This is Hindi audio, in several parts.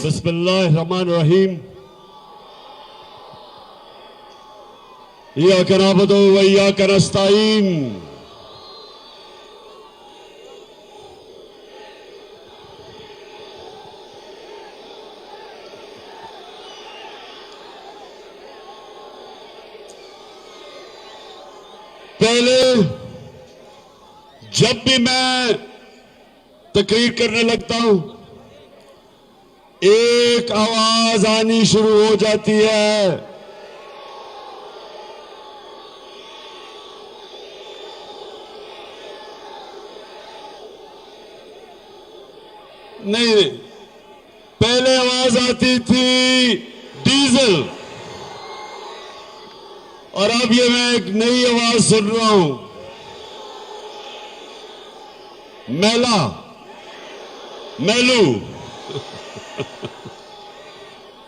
बिस्मिल्लाहिर्रहमानिर्रहीम। इय्याका नअबुदु व इय्याका नस्तईन। पहले जब भी मैं तकरीर करने लगता हूं, एक आवाज आनी शुरू हो जाती है, नहीं, पहले आवाज आती थी डीजल, और अब ये मैं एक नई आवाज सुन रहा हूं, मैला, मैलू।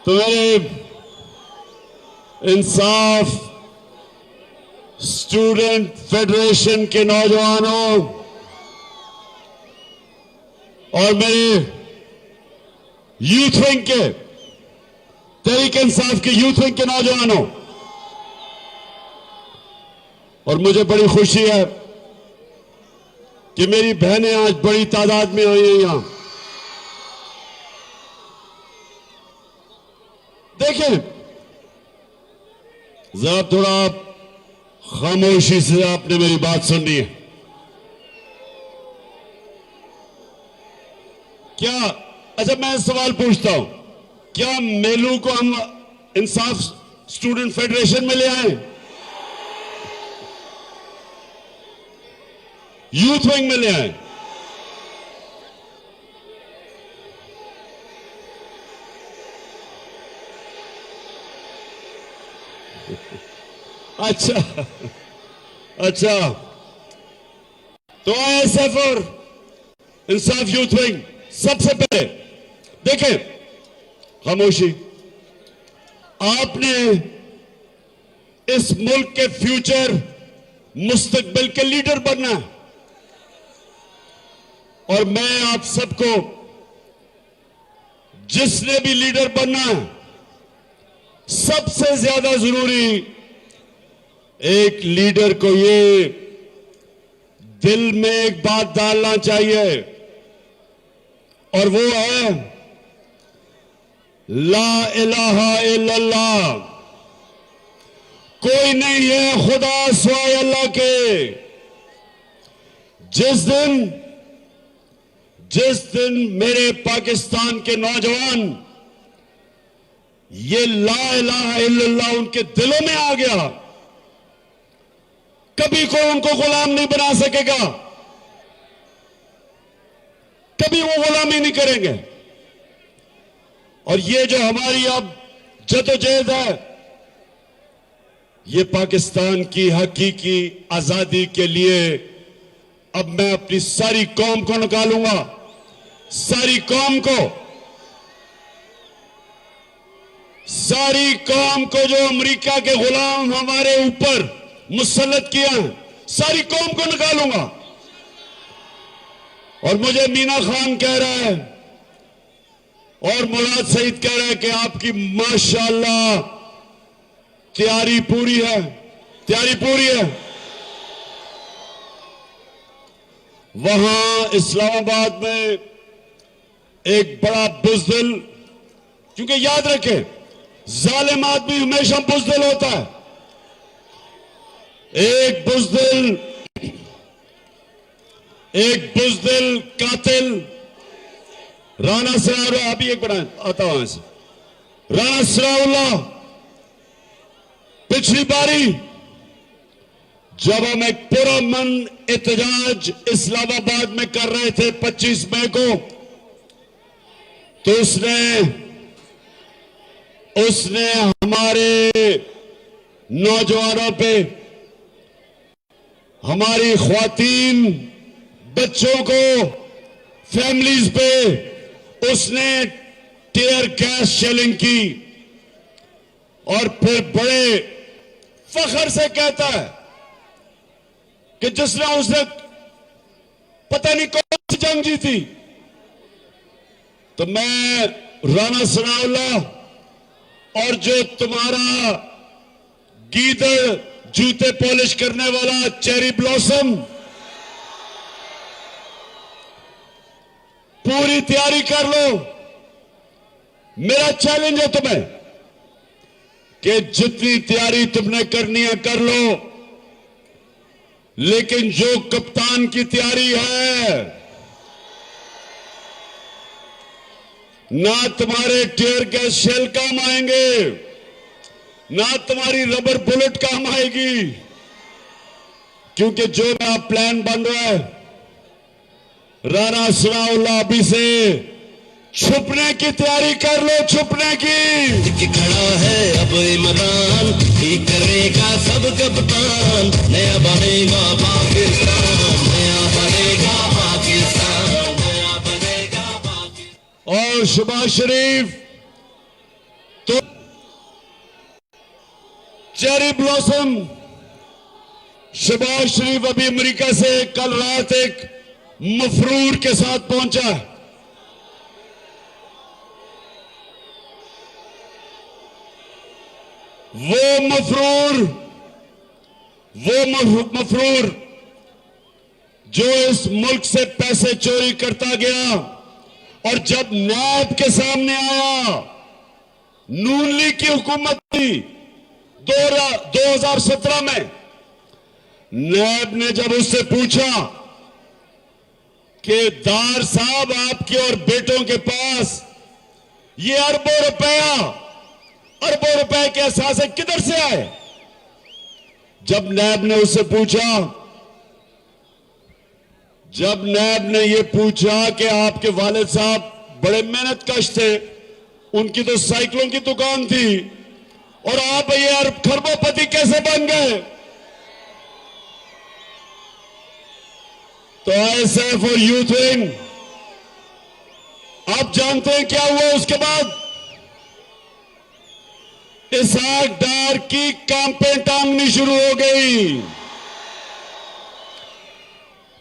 तो मेरे इंसाफ स्टूडेंट फेडरेशन के नौजवानों और मेरे यूथ विंग के, तहरीक इंसाफ के यूथ विंग के नौजवानों, और मुझे बड़ी खुशी है कि मेरी बहनें आज बड़ी तादाद में आई हैं यहां। देखें, जरा थोड़ा खामोशी से आपने मेरी बात सुननी है। क्या, अच्छा मैं सवाल पूछता हूं, क्या मेलू को हम इंसाफ स्टूडेंट फेडरेशन में ले आए, यूथ विंग में ले आए? अच्छा अच्छा, तो आईएसएफ और इंसाफ यूथ विंग, सबसे पहले देखें, खामोशी, आपने इस मुल्क के फ्यूचर मुस्तकबिल के लीडर बनना है, और मैं आप सबको, जिसने भी लीडर बनना है, सबसे ज्यादा जरूरी एक लीडर को ये दिल में एक बात डालना चाहिए, और वो है ला इलाहा इल्लल्लाह। कोई नहीं है खुदा सिवाय अल्लाह के। जिस दिन मेरे पाकिस्तान के नौजवान ये ला इलाहा इल्लल्लाह उनके दिलों में आ गया, कभी कोई उनको गुलाम नहीं बना सकेगा, कभी वो गुलामी नहीं करेंगे। और ये जो हमारी अब जदोजहद है, ये पाकिस्तान की हकीकी आजादी के लिए अब मैं अपनी सारी कौम को निकालूंगा, सारी कौम को जो अमेरिका के गुलाम हमारे ऊपर मुसल्लत किया है, सारी कौम को निकालूंगा। और मुझे मीना खान कह रहा है और मुराद सईद कह रहा है कि आपकी माशाअल्लाह तैयारी पूरी है, तैयारी पूरी है। वहां इस्लामाबाद में एक बड़ा बुज़दिल, क्योंकि याद रखें जालिम आदमी हमेशा बुज़दिल होता है, एक बुज़दिल कातिल राना सराउल्लाह, अभी एक बड़ा आता हूं वहां से, राना सराउल्लाह पिछली बारी जब हम एक पुरअमन एहतजाज इस्लामाबाद में कर रहे थे 25 मई को, तो उसने हमारे नौजवानों पे, हमारी ख्वातीन बच्चों को, फैमिलीज पे उसने टीयर गैस शेलिंग की, और फिर बड़े फख्र से कहता है कि उसने पता नहीं कौन सी जंग जीती। तो मैं राणा सनाउल्लाह और जो तुम्हारा गीदड़ जूते पॉलिश करने वाला चेरी ब्लॉसम, पूरी तैयारी कर लो। मेरा चैलेंज है तुम्हें कि जितनी तैयारी तुमने करनी है कर लो, लेकिन जो कप्तान की तैयारी है, ना तुम्हारे टीयर गैस शेल काम आएंगे, ना तुम्हारी रबर बुलेट काम आएगी, क्योंकि जो नया प्लान बन रहा है, राणा सनाउल्लाह अभी से छुपने की तैयारी कर लो, छुपने की। खड़ा है अब इमरान, ठीक करेगा सब कप्तान, नया बनेगा पाकिस्तान, नया बनेगा पाकिस्तान, नया बनेगा पाकिस्तान। और शहबाज शरीफ तो चेरी ब्लॉसम, शहबाज शरीफ अभी अमेरिका से कल रात एक मफरूर के साथ पहुंचा। वो मफरूर जो इस मुल्क से पैसे चोरी करता गया, और जब नैब के सामने आया, नून लीग की हुकूमत थी 2017 में, नैब ने जब उससे पूछा कि दार साहब आपके और बेटों के पास ये अरबों रुपए के असासे किधर से आए, जब नैब ने उससे पूछा, जब नैब ने यह पूछा कि आपके वालिद साहब बड़े मेहनत कश थे, उनकी तो साइकिलों की दुकान थी, और आप ये अरब खरबोपति कैसे बन गए, तो आईएसएफ और यूथ विंग, आप जानते हैं क्या हुआ उसके बाद? इसहाक डार की कैंपेन टांगनी शुरू हो गई,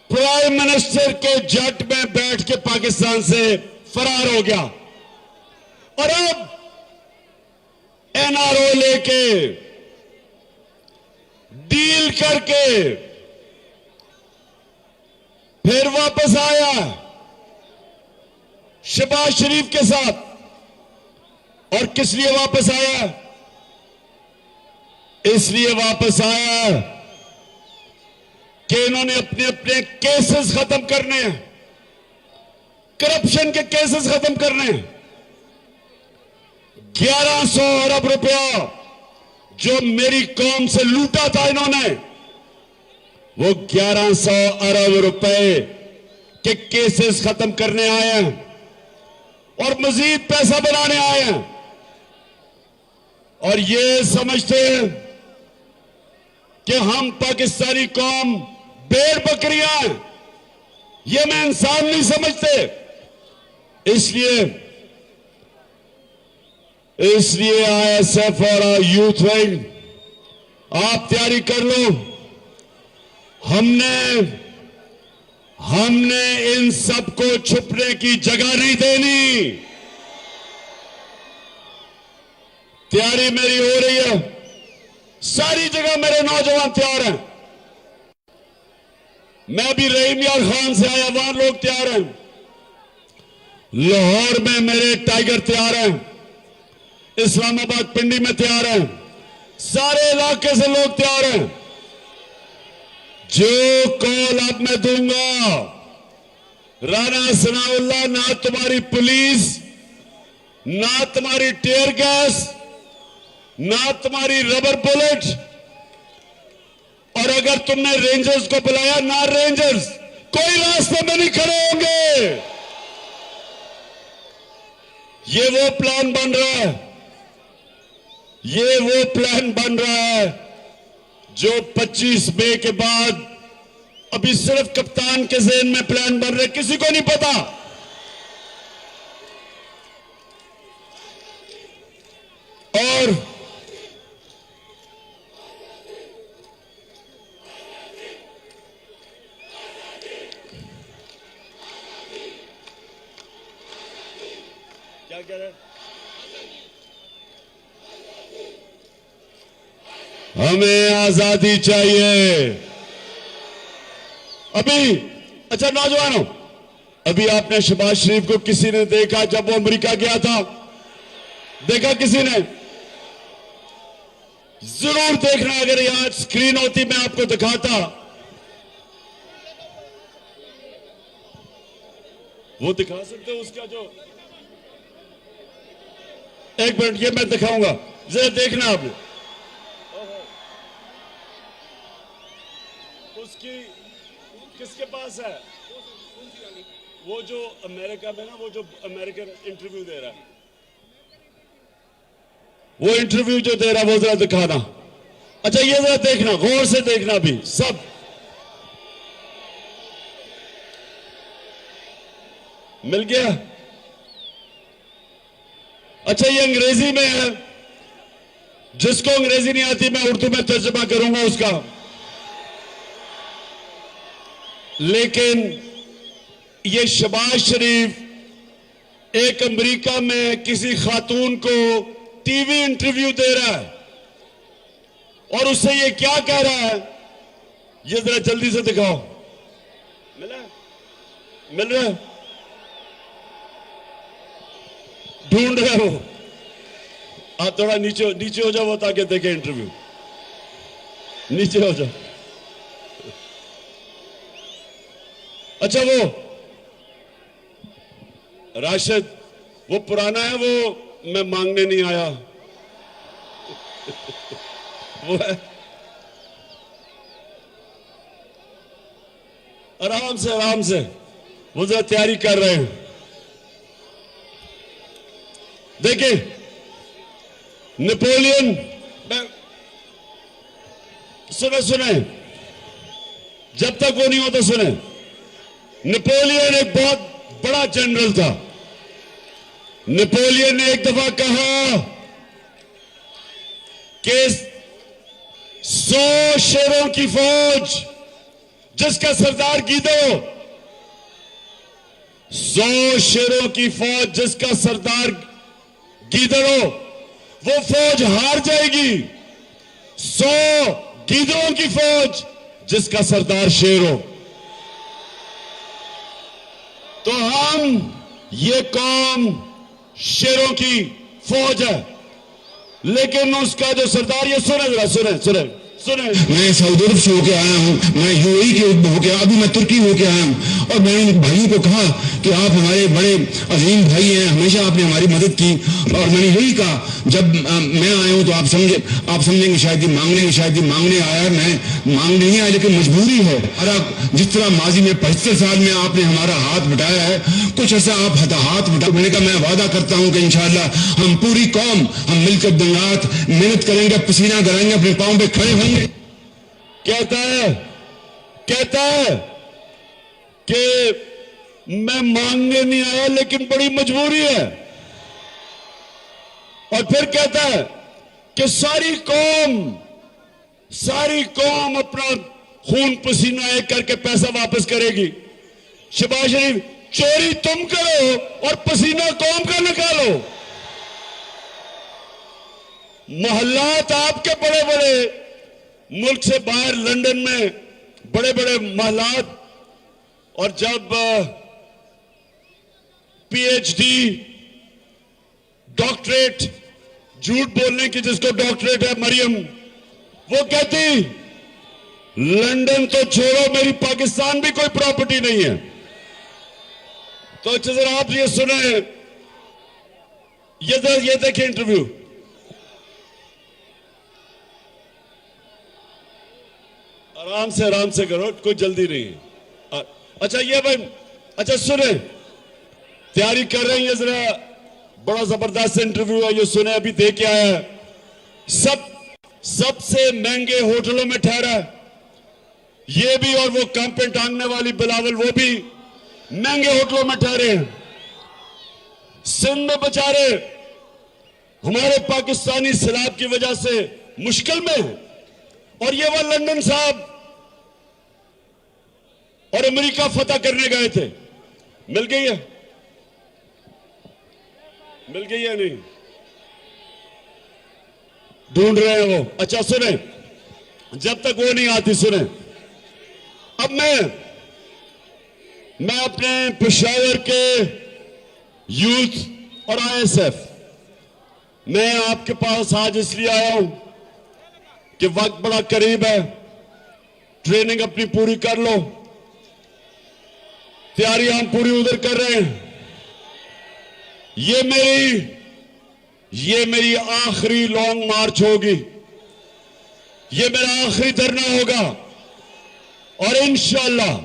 प्राइम मिनिस्टर के जेट में बैठ के पाकिस्तान से फरार हो गया, और अब एनआरओ लेके डील करके फिर वापस आया शहबाज शरीफ के साथ। और किस लिए वापस आया? इसलिए वापस आया कि इन्होंने अपने अपने केसेस खत्म करने हैं, करप्शन के केसेस खत्म करने हैं। 1100 अरब रुपया जो मेरी कौम से लूटा था इन्होंने, वो 1100 अरब रुपए के केसेस खत्म करने आए हैं और मजीद पैसा बनाने आए हैं। और ये समझते हैं कि हम पाकिस्तानी कौम भेड़ बकरियां हैं, ये मैं इंसान नहीं समझते। इसलिए आईएसएफ और यूथ विंग, आप तैयारी कर लो। हमने इन सबको छुपने की जगह नहीं देनी। तैयारी मेरी हो रही है, सारी जगह मेरे नौजवान तैयार हैं। मैं भी रहीम यार खान से आया, वहां लोग तैयार हैं। लाहौर में मेरे टाइगर तैयार हैं, इस्लामाबाद पिंडी में तैयार हैं, सारे इलाके से लोग तैयार हैं। जो कॉल अब मैं दूंगा, राणा सनाउल्लाह, ना तुम्हारी पुलिस, ना तुम्हारी टीयर गैस, ना तुम्हारी रबर बुलेट, और अगर तुमने रेंजर्स को बुलाया, ना रेंजर्स कोई रास्ते में नहीं खड़े होंगे। ये वो प्लान बन रहा है, ये वो प्लान बन रहा है जो 25 मई के बाद अभी सिर्फ कप्तान के ज़हन में प्लान बन रहे, किसी को नहीं पता। और क्या कह रहे हैं? हमें आजादी चाहिए। अभी अच्छा नौजवानों, अभी आपने शहबाज शरीफ को किसी ने देखा जब वो अमेरिका गया था? देखा किसी ने? जरूर देखना, अगर यहां स्क्रीन होती मैं आपको दिखाता। वो दिखा सकते हो उसका जो, एक मिनट ये मैं दिखाऊंगा, जरा देखना आपने उसकी किसके पास है वो जो अमेरिका में ना, वो जो अमेरिकन इंटरव्यू दे रहा है, वो इंटरव्यू जो दे रहा है वो जरा दिखाना। अच्छा ये जरा देखना, गौर से देखना भी सब। मिल गया? अच्छा ये अंग्रेजी में है, जिसको अंग्रेजी नहीं आती मैं उर्दू में तर्जुमा करूंगा उसका। लेकिन ये शहबाज शरीफ एक अमेरिका में किसी खातून को टीवी इंटरव्यू दे रहा है और उससे ये क्या कह रहा है, ये जरा जल्दी से दिखाओ। मिला? मिल रहा है? ढूंढ रहे हो आप? थोड़ा नीचे हो जाओ वो, ताकि देखे इंटरव्यू। नीचे हो जाओ। अच्छा वो राशिद, वो पुराना है, वो मैं मांगने नहीं आया वो है। आराम से वो जरा तैयारी कर रहे हैं। देखिए नेपोलियन, सुने जब तक वो नहीं होता सुने। नेपोलियन एक बहुत बड़ा जनरल था। नेपोलियन ने एक दफा कहा कि 100 शेरों की फौज जिसका सरदार गीदो, 100 शेरों की फौज जिसका सरदार गीदड़ो, वो फौज हार जाएगी। 100 गीदड़ों की फौज जिसका सरदार शेर हो। तो हम, ये कौम शेरों की फौज है, लेकिन उसका जो सरदार, ये सुने जरा, सुने। मैं सऊदी अरब से होके आया हूँ, मैं यूएई के होके, अभी मैं तुर्की होके आया हूँ, और मैंने इन भाइयों को कहा कि आप हमारे बड़े अजीम भाई हैं, हमेशा आपने हमारी मदद की। और मैंने यही कहा, जब मैं आया हूँ तो आप समझेंगे शायद ही मांगने आया। मैं मांगने नहीं आया, लेकिन मजबूरी है। जिस तरह माजी में 75 साल में आपने हमारा हाथ बटाया है, कुछ ऐसा आप हाथ बटा। मैंने कहा मैं वादा करता हूँ कि इंशाअल्लाह हम पूरी कौम, हम मिलकर दिन रात मेहनत करेंगे, पसीना कराएंगे, अपने पांव पे खड़े होंगे। कहता है कि मैं मांगने नहीं आया, लेकिन बड़ी मजबूरी है। और फिर कहता है कि सारी कौम अपना खून पसीना एक करके पैसा वापस करेगी। शहबाज शरीफ, चोरी तुम करो और पसीना कौम का निकालो। मोहल्लात आपके बड़े बड़े, मुल्क से बाहर लंदन में बड़े बड़े मोहल्लात, और जब पीएचडी, डॉक्टरेट, झूठ बोलने की जिसको डॉक्टरेट है मरियम, वो कहती लंदन तो छोड़ो, मेरी पाकिस्तान भी कोई प्रॉपर्टी नहीं है। तो अच्छा जरा आप ये सुने, ये देखिए इंटरव्यू। आराम से करो, कोई जल्दी नहीं है। अच्छा ये भाई, अच्छा सुने, तैयारी कर रहे हैं, ये जरा बड़ा जबरदस्त इंटरव्यू है, ये सुने, अभी दे के आया है। सबसे महंगे होटलों में ठहरा है ये भी, और वो कैंपेन टांगने वाली बिलावल, वो भी महंगे होटलों में ठहरे हैं। सिंध में बेचारे हमारे पाकिस्तानी सैलाब की वजह से मुश्किल में है, और ये वह लंदन साहब और अमेरिका फतह करने गए थे, मिल गई है। मिल गई है नहीं? ढूंढ रहे हैं वो। अच्छा सुने, जब तक वो नहीं आती सुने, अब मैं अपने पेशावर के यूथ और आईएसएफ, मैं आपके पास आज इसलिए आया हूं कि वक्त बड़ा करीब है, ट्रेनिंग अपनी पूरी कर लो, तैयारी हम पूरी उधर कर रहे हैं। ये मेरी आखिरी लॉन्ग मार्च होगी, ये मेरा आखिरी धरना होगा, और इंशाअल्लाह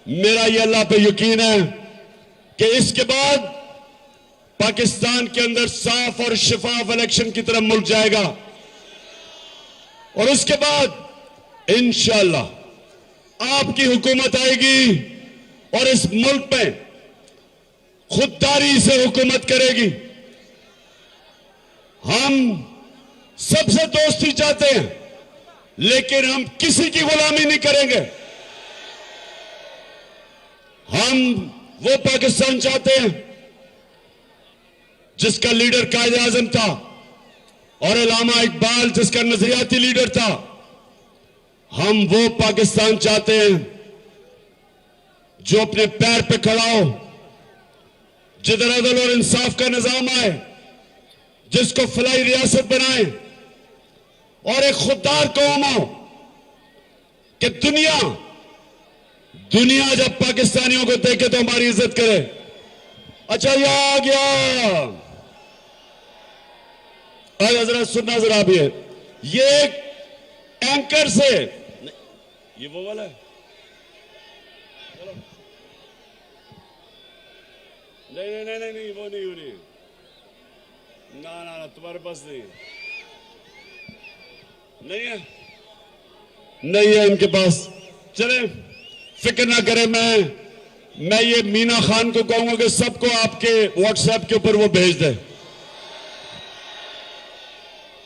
मेरा ये अल्लाह पे यकीन है कि इसके बाद पाकिस्तान के अंदर साफ और शफाफ इलेक्शन की तरफ मुल्क जाएगा, और उसके बाद इंशाअल्लाह आपकी हुकूमत आएगी और इस मुल्क में खुददारी से हुकूमत करेगी। हम सबसे दोस्ती चाहते हैं, लेकिन हम किसी की गुलामी नहीं करेंगे। हम वो पाकिस्तान चाहते हैं जिसका लीडर कायद आजम था और अल्लामा इकबाल जिसका नजरियाती लीडर था। हम वो पाकिस्तान चाहते हैं जो अपने पैर पे खड़ा हो, जिधर अदल और इंसाफ का निजाम आए, जिसको फलाई रियासत बनाए, और एक खुददार कौम हो कि दुनिया जब पाकिस्तानियों को देखे तो हमारी इज्जत करे। अच्छा ये आ गया, अरे जरा सुनना जरा भी है, ये एक एंकर से, ये वो वाला है, चलो नहीं वो नहीं ना तुम्हारे पास नहीं है इनके पास। चले फिक्र ना करें, मैं ये मीना खान को कहूंगा कि सबको आपके व्हाट्सएप के ऊपर वो भेज दे।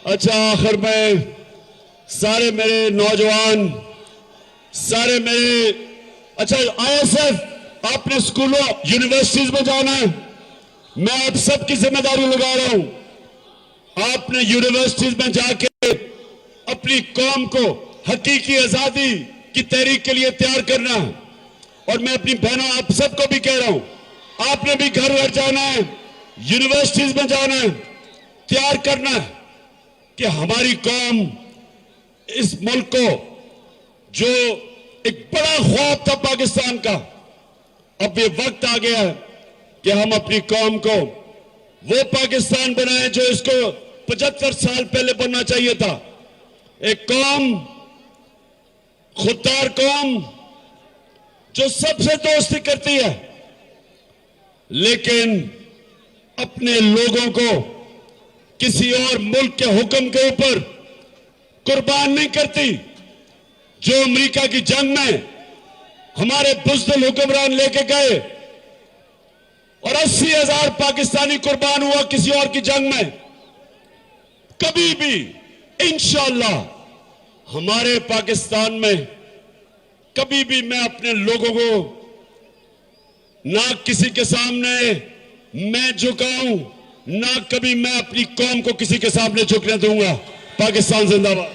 अच्छा आखिर में सारे मेरे नौजवान, सारे मेरे, अच्छा आईएसएफ आपने स्कूलों यूनिवर्सिटीज में जाना है, मैं आप सबकी जिम्मेदारी लगा रहा हूं। आपने यूनिवर्सिटीज में जाके अपनी कौम को हकीकी आजादी की तहरीक के लिए तैयार करना है। और मैं अपनी बहनों आप सबको भी कह रहा हूं, आपने भी घर घर जाना है, यूनिवर्सिटीज में जाना है, तैयार करना है कि हमारी कौम, इस मुल्क को, जो एक बड़ा ख्वाब था पाकिस्तान का, अब ये वक्त आ गया है कि हम अपनी कौम को वो पाकिस्तान बनाए जो इसको 75 साल पहले बनना चाहिए था। एक कौम, खुददार कौम जो सबसे दोस्ती करती है, लेकिन अपने लोगों को किसी और मुल्क के हुक्म के ऊपर कुर्बान नहीं करती। जो अमेरिका की जंग में हमारे बुज़दिल हुक्मरान लेके गए और 80,000 पाकिस्तानी कुर्बान हुआ किसी और की जंग में, कभी भी इंशाअल्लाह हमारे पाकिस्तान में कभी भी मैं अपने लोगों को ना किसी के सामने मैं झुकाऊं, ना कभी मैं अपनी कौम को किसी के सामने झुकने दूंगा। पाकिस्तान जिंदाबाद।